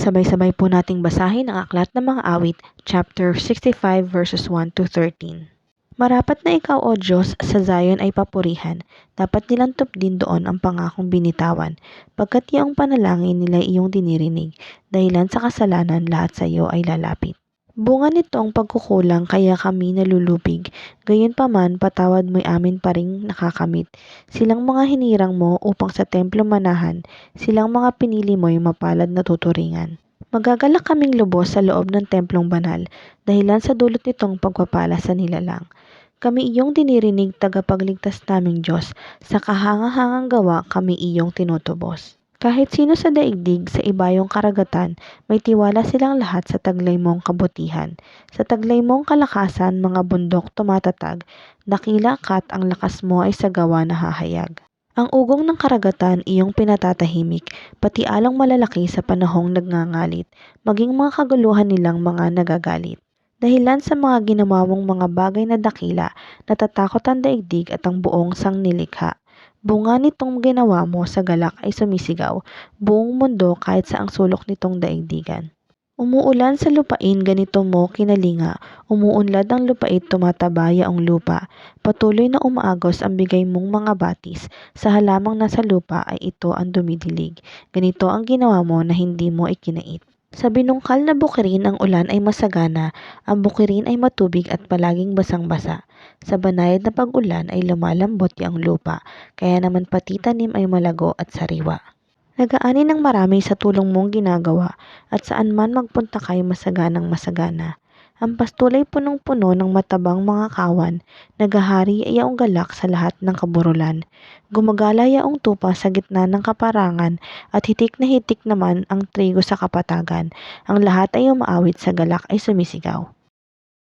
Sabay-sabay po nating basahin ang Aklat ng Mga Awit, chapter 65 verses 1 to 13. Marapat na ikaw, O Diyos, sa Zion ay papurihan. Dapat nilang tupdin doon ang pangakong binitawan, pagkat iyong panalangin nila iyong dinirinig. Dahilan sa kasalanan, lahat sa iyo ay lalapit. Bunga nito ang pagkukulang, kaya kami nalulubig. Gayunpaman, patawad mo'y amin pa ring nakakamit. Silang mga hinirang mo upang sa templo manahan, silang mga pinili mo'y mapalad na tuturingan. Magagalak kaming lubos sa loob ng templong banal, dahilan sa dulot nitong pagpapala sa nilalang. Kami iyong dinirinig, tagapagligtas naming Diyos, sa kahangahangang gawa kami iyong tinutubos. Kahit sino sa daigdig, sa ibayong karagatan, may tiwala silang lahat sa taglay mong kabutihan. Sa taglay mong kalakasan, mga bundok tumatatag, dakila kat ang lakas mo ay sa gawa na hahayag. Ang ugong ng karagatan iyong pinatatahimik, pati along malalaki sa panahong nagngangalit, maging mga kaguluhan nilang mga nagagalit. Dahilan sa mga ginawa mong mga bagay na dakila, natatakot ang daigdig at ang buong sangnilikha. Bunga nitong ginawa mo sa galak ay sumisigaw, buong mundo kahit sa ang sulok nitong daigdigan. Umuulan sa lupain, ganito mo kinalinga, umuunlad ang lupait, tumataba yaong lupa. Patuloy na umaagos ang bigay mong mga batis, sa halamang nasa lupa ay ito ang dumidilig. Ganito ang ginawa mo na hindi mo ikinait. Sa binungkal na bukirin ang ulan ay masagana, ang bukirin ay matubig at palaging basang-basa. Sa banayad na pag-ulan ay lumalambot ang lupa, kaya naman pati tanim ay malago at sariwa. Nagaani ng marami sa tulong mong ginagawa, at saan man magpunta kay masaganang masagana. Ang pastulay punong-puno ng matabang mga kawan, nagahari ay yaong galak sa lahat ng kaburulan. Gumagala yaong tupa sa gitna ng kaparangan, at hitik na hitik naman ang trigo sa kapatagan. Ang lahat ay umaawit, sa galak ay sumisigaw.